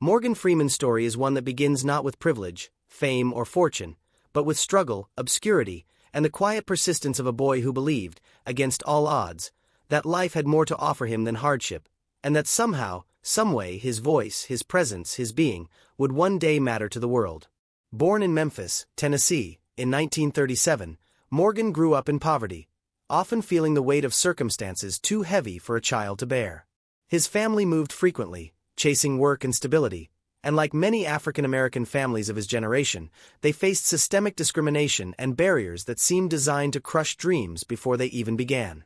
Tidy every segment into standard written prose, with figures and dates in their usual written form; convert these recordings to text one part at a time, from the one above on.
Morgan Freeman's story is one that begins not with privilege, fame, or fortune, but with struggle, obscurity, and the quiet persistence of a boy who believed, against all odds, that life had more to offer him than hardship, and that somehow, someway, his voice, his presence, his being, would one day matter to the world. Born in Memphis, Tennessee, in 1937, Morgan grew up in poverty, often feeling the weight of circumstances too heavy for a child to bear. His family moved frequently, chasing work and stability, and like many African American families of his generation, they faced systemic discrimination and barriers that seemed designed to crush dreams before they even began.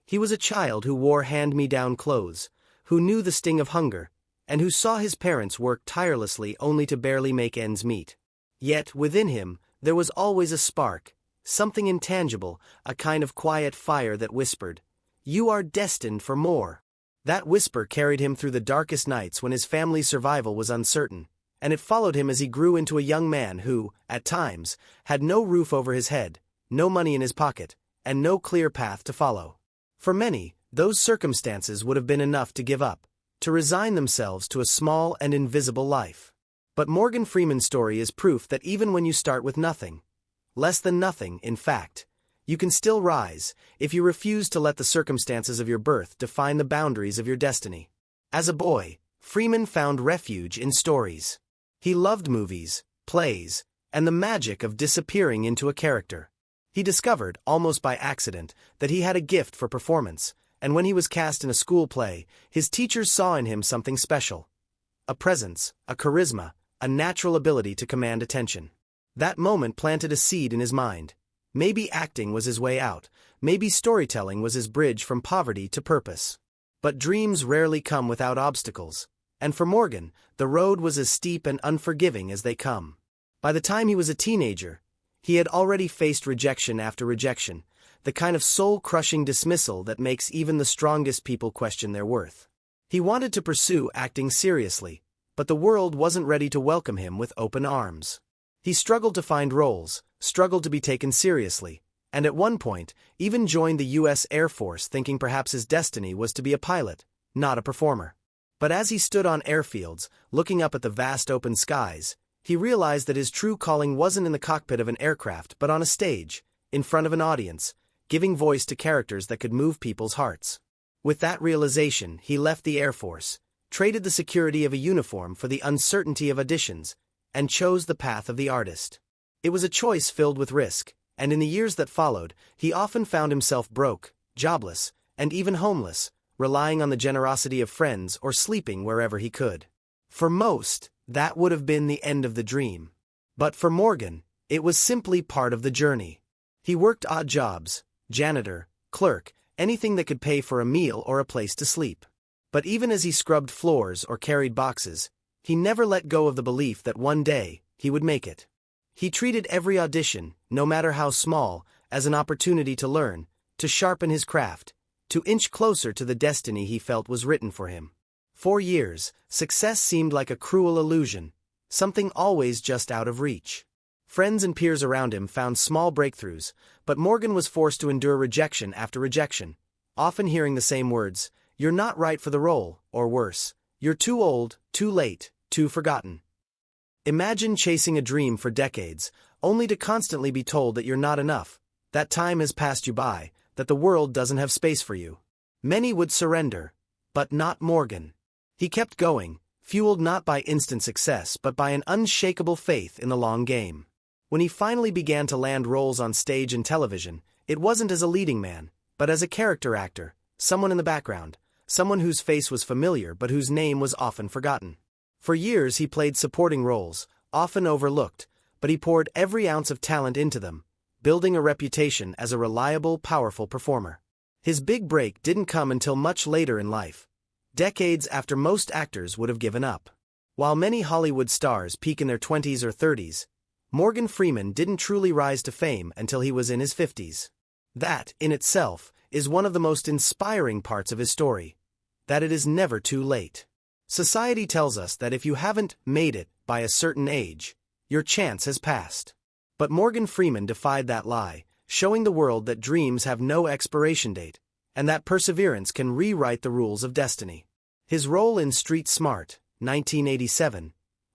He was a child who wore hand-me-down clothes, who knew the sting of hunger, and who saw his parents work tirelessly only to barely make ends meet. Yet, within him, there was always a spark, something intangible, a kind of quiet fire that whispered, "You are destined for more." That whisper carried him through the darkest nights when his family's survival was uncertain, and it followed him as he grew into a young man who, at times, had no roof over his head, no money in his pocket, and no clear path to follow. For many, those circumstances would have been enough to give up, to resign themselves to a small and invisible life. But Morgan Freeman's story is proof that even when you start with nothing, less than nothing, in fact, you can still rise, if you refuse to let the circumstances of your birth define the boundaries of your destiny. As a boy, Freeman found refuge in stories. He loved movies, plays, and the magic of disappearing into a character. He discovered, almost by accident, that he had a gift for performance, and when he was cast in a school play, his teachers saw in him something special. A presence, a charisma, a natural ability to command attention. That moment planted a seed in his mind. Maybe acting was his way out, maybe storytelling was his bridge from poverty to purpose. But dreams rarely come without obstacles, and for Morgan, the road was as steep and unforgiving as they come. By the time he was a teenager, he had already faced rejection after rejection, the kind of soul-crushing dismissal that makes even the strongest people question their worth. He wanted to pursue acting seriously, but the world wasn't ready to welcome him with open arms. He struggled to find roles, struggled to be taken seriously, and at one point, even joined the U.S. Air Force thinking perhaps his destiny was to be a pilot, not a performer. But as he stood on airfields, looking up at the vast open skies, he realized that his true calling wasn't in the cockpit of an aircraft but on a stage, in front of an audience, giving voice to characters that could move people's hearts. With that realization, he left the Air Force, traded the security of a uniform for the uncertainty of auditions, and chose the path of the artist. It was a choice filled with risk, and in the years that followed, he often found himself broke, jobless, and even homeless, relying on the generosity of friends or sleeping wherever he could. For most, that would have been the end of the dream. But for Morgan, it was simply part of the journey. He worked odd jobs, janitor, clerk, anything that could pay for a meal or a place to sleep. But even as he scrubbed floors or carried boxes, he never let go of the belief that one day, he would make it. He treated every audition, no matter how small, as an opportunity to learn, to sharpen his craft, to inch closer to the destiny he felt was written for him. For years, success seemed like a cruel illusion, something always just out of reach. Friends and peers around him found small breakthroughs, but Morgan was forced to endure rejection after rejection, often hearing the same words, "You're not right for the role," or worse, "You're too old, too late, too forgotten." Imagine chasing a dream for decades, only to constantly be told that you're not enough, that time has passed you by, that the world doesn't have space for you. Many would surrender, but not Morgan. He kept going, fueled not by instant success but by an unshakable faith in the long game. When he finally began to land roles on stage and television, it wasn't as a leading man, but as a character actor, someone in the background, someone whose face was familiar but whose name was often forgotten. For years he played supporting roles, often overlooked, but he poured every ounce of talent into them, building a reputation as a reliable, powerful performer. His big break didn't come until much later in life, decades after most actors would have given up. While many Hollywood stars peak in their 20s or 30s, Morgan Freeman didn't truly rise to fame until he was in his 50s. That, in itself, is one of the most inspiring parts of his story, that it is never too late. Society tells us that if you haven't made it by a certain age, your chance has passed. But Morgan Freeman defied that lie, showing the world that dreams have no expiration date, and that perseverance can rewrite the rules of destiny. His role in Street Smart, 1987,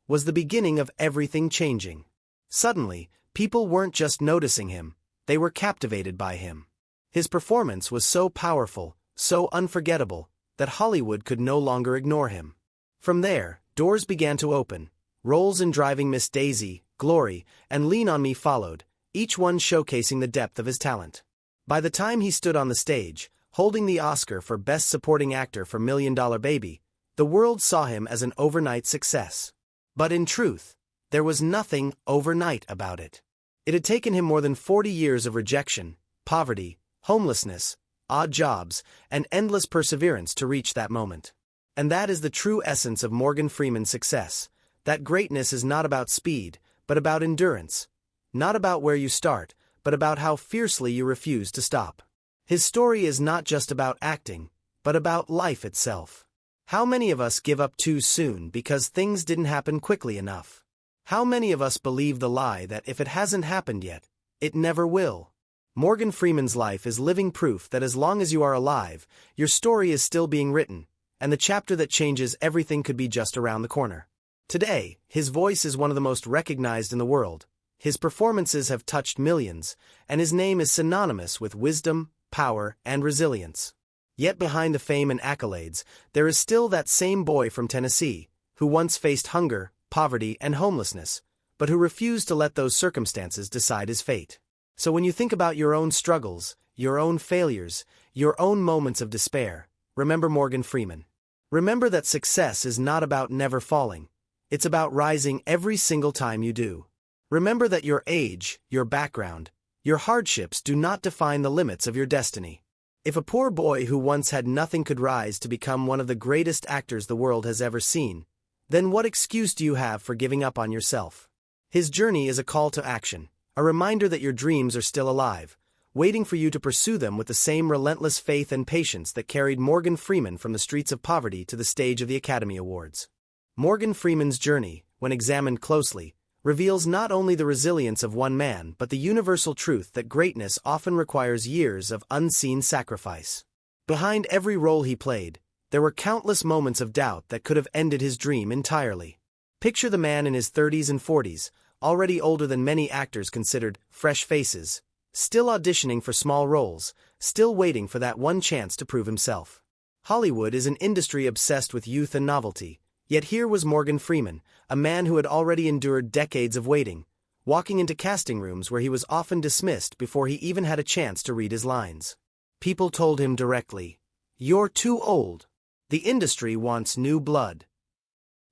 was the beginning of everything changing. Suddenly, people weren't just noticing him, they were captivated by him. His performance was so powerful, so unforgettable, that Hollywood could no longer ignore him. From there, doors began to open. Roles in Driving Miss Daisy, Glory, and Lean on Me followed, each one showcasing the depth of his talent. By the time he stood on the stage, holding the Oscar for Best Supporting Actor for $1 Million Baby, the world saw him as an overnight success. But in truth, there was nothing overnight about it. It had taken him more than 40 years of rejection, poverty, homelessness, odd jobs, and endless perseverance to reach that moment. And that is the true essence of Morgan Freeman's success. That greatness is not about speed, but about endurance. Not about where you start, but about how fiercely you refuse to stop. His story is not just about acting, but about life itself. How many of us give up too soon because things didn't happen quickly enough? How many of us believe the lie that if it hasn't happened yet, it never will? Morgan Freeman's life is living proof that as long as you are alive, your story is still being written, and the chapter that changes everything could be just around the corner. Today, his voice is one of the most recognized in the world. His performances have touched millions, and his name is synonymous with wisdom, power, and resilience. Yet behind the fame and accolades, there is still that same boy from Tennessee, who once faced hunger, poverty, and homelessness, but who refused to let those circumstances decide his fate. So when you think about your own struggles, your own failures, your own moments of despair, remember Morgan Freeman. Remember that success is not about never falling. It's about rising every single time you do. Remember that your age, your background, your hardships do not define the limits of your destiny. If a poor boy who once had nothing could rise to become one of the greatest actors the world has ever seen, then what excuse do you have for giving up on yourself? His journey is a call to action, a reminder that your dreams are still alive, waiting for you to pursue them with the same relentless faith and patience that carried Morgan Freeman from the streets of poverty to the stage of the Academy Awards. Morgan Freeman's journey, when examined closely, reveals not only the resilience of one man but the universal truth that greatness often requires years of unseen sacrifice. Behind every role he played, there were countless moments of doubt that could have ended his dream entirely. Picture the man in his 30s and 40s, already older than many actors considered fresh faces, still auditioning for small roles, still waiting for that one chance to prove himself. Hollywood is an industry obsessed with youth and novelty, yet here was Morgan Freeman, a man who had already endured decades of waiting, walking into casting rooms where he was often dismissed before he even had a chance to read his lines. People told him directly, "You're too old. The industry wants new blood."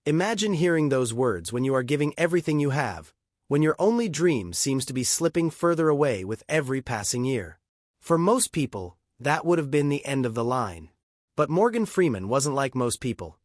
Imagine hearing those words when you are giving everything you have, when your only dream seems to be slipping further away with every passing year. For most people, that would have been the end of the line. But Morgan Freeman wasn't like most people.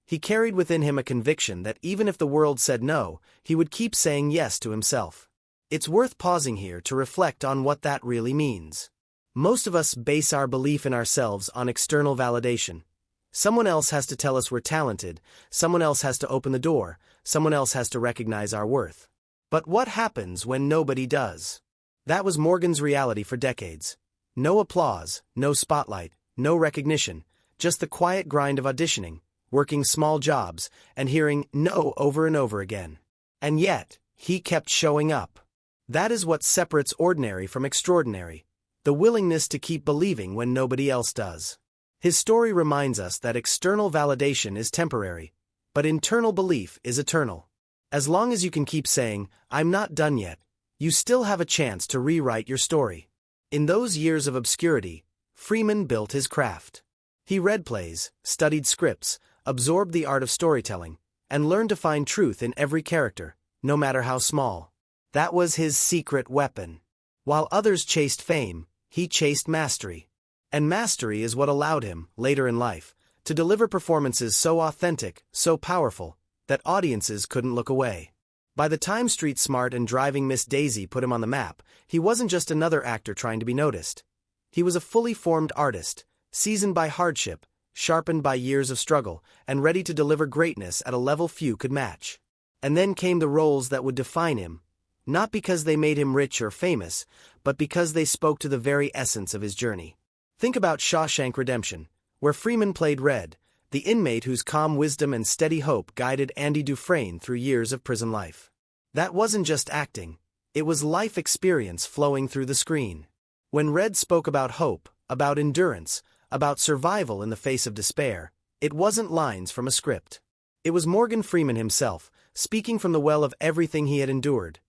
He carried within him a conviction that even if the world said no, he would keep saying yes to himself. It's worth pausing here to reflect on what that really means. Most of us base our belief in ourselves on external validation. Someone else has to tell us we're talented, someone else has to open the door, someone else has to recognize our worth. But what happens when nobody does? That was Morgan's reality for decades. No applause, no spotlight, no recognition, just the quiet grind of auditioning, working small jobs, and hearing no over and over again. And yet, he kept showing up. That is what separates ordinary from extraordinary, the willingness to keep believing when nobody else does. His story reminds us that external validation is temporary, but internal belief is eternal. As long as you can keep saying, "I'm not done yet," you still have a chance to rewrite your story. In those years of obscurity, Freeman built his craft. He read plays, studied scripts, absorbed the art of storytelling, and learned to find truth in every character, no matter how small. That was his secret weapon. While others chased fame, he chased mastery. And mastery is what allowed him, later in life, to deliver performances so authentic, so powerful, that audiences couldn't look away. By the time Street Smart and Driving Miss Daisy put him on the map, he wasn't just another actor trying to be noticed. He was a fully formed artist, seasoned by hardship, sharpened by years of struggle, and ready to deliver greatness at a level few could match. And then came the roles that would define him, not because they made him rich or famous, but because they spoke to the very essence of his journey. Think about Shawshank Redemption, where Freeman played Red, the inmate whose calm wisdom and steady hope guided Andy Dufresne through years of prison life. That wasn't just acting, it was life experience flowing through the screen. When Red spoke about hope, about endurance, about survival in the face of despair, it wasn't lines from a script. It was Morgan Freeman himself, speaking from the well of everything he had endured.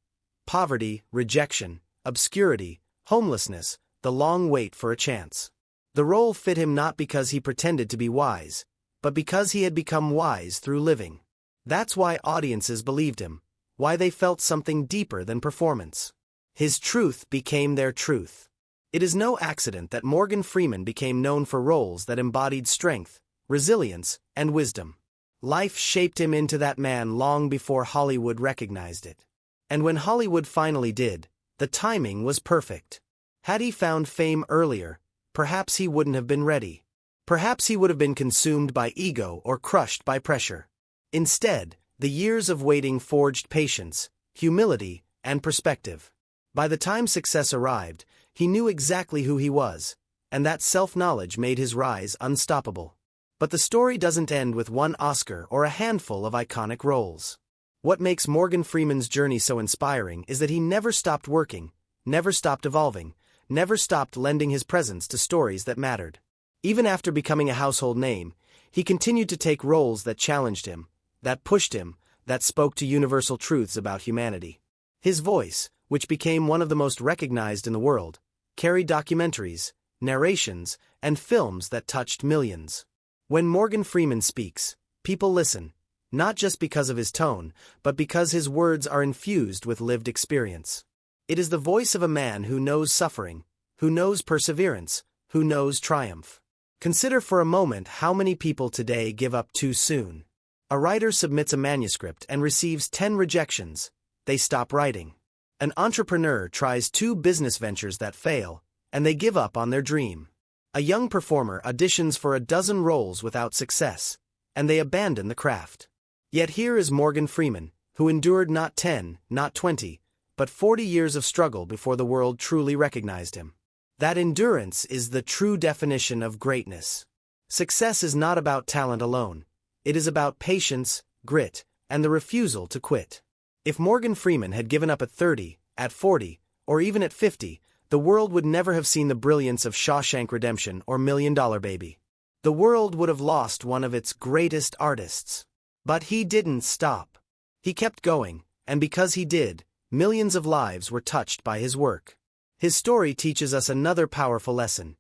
Poverty, rejection, obscurity, homelessness, the long wait for a chance. The role fit him not because he pretended to be wise, but because he had become wise through living. That's why audiences believed him, why they felt something deeper than performance. His truth became their truth. It is no accident that Morgan Freeman became known for roles that embodied strength, resilience, and wisdom. Life shaped him into that man long before Hollywood recognized it. And when Hollywood finally did, the timing was perfect. Had he found fame earlier, perhaps he wouldn't have been ready. Perhaps he would have been consumed by ego or crushed by pressure. Instead, the years of waiting forged patience, humility, and perspective. By the time success arrived, he knew exactly who he was, and that self-knowledge made his rise unstoppable. But the story doesn't end with one Oscar or a handful of iconic roles. What makes Morgan Freeman's journey so inspiring is that he never stopped working, never stopped evolving, never stopped lending his presence to stories that mattered. Even after becoming a household name, he continued to take roles that challenged him, that pushed him, that spoke to universal truths about humanity. His voice, which became one of the most recognized in the world, carried documentaries, narrations, and films that touched millions. When Morgan Freeman speaks, people listen, not just because of his tone, but because his words are infused with lived experience. It is the voice of a man who knows suffering, who knows perseverance, who knows triumph. Consider for a moment how many people today give up too soon. A writer submits a manuscript and receives 10 rejections. They stop writing. An entrepreneur tries 2 business ventures that fail, and they give up on their dream. A young performer auditions for a dozen roles without success, and they abandon the craft. Yet here is Morgan Freeman, who endured not 10, not 20, but 40 years of struggle before the world truly recognized him. That endurance is the true definition of greatness. Success is not about talent alone. It is about patience, grit, and the refusal to quit. If Morgan Freeman had given up at 30, at 40, or even at 50, the world would never have seen the brilliance of Shawshank Redemption or $1 Million Baby. The world would have lost one of its greatest artists. But he didn't stop. He kept going, and because he did, millions of lives were touched by his work. His story teaches us another powerful lesson.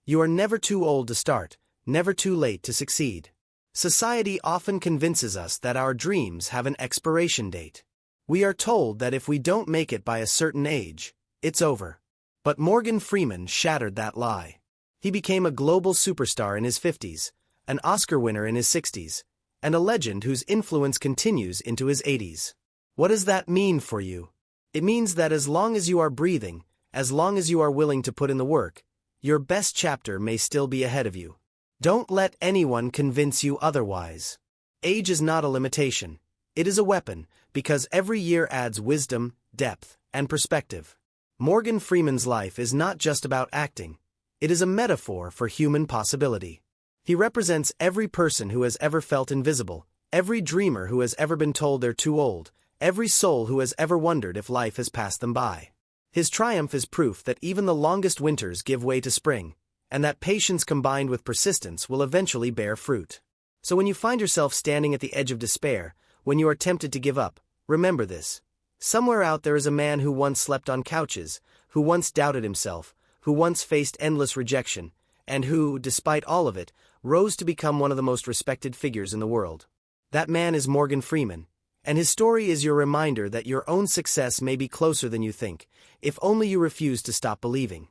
You are never too old to start, never too late to succeed. Society often convinces us that our dreams have an expiration date. We are told that if we don't make it by a certain age, it's over. But Morgan Freeman shattered that lie. He became a global superstar in his 50s, an Oscar winner in his 60s, and a legend whose influence continues into his 80s. What does that mean for you? It means that as long as you are breathing, as long as you are willing to put in the work, your best chapter may still be ahead of you. Don't let anyone convince you otherwise. Age is not a limitation. It is a weapon, because every year adds wisdom, depth, and perspective. Morgan Freeman's life is not just about acting. It is a metaphor for human possibility. He represents every person who has ever felt invisible, every dreamer who has ever been told they're too old, every soul who has ever wondered if life has passed them by. His triumph is proof that even the longest winters give way to spring, and that patience combined with persistence will eventually bear fruit. So when you find yourself standing at the edge of despair, when you are tempted to give up, remember this. Somewhere out there is a man who once slept on couches, who once doubted himself, who once faced endless rejection, and who, despite all of it, rose to become one of the most respected figures in the world. That man is Morgan Freeman, and his story is your reminder that your own success may be closer than you think, if only you refuse to stop believing.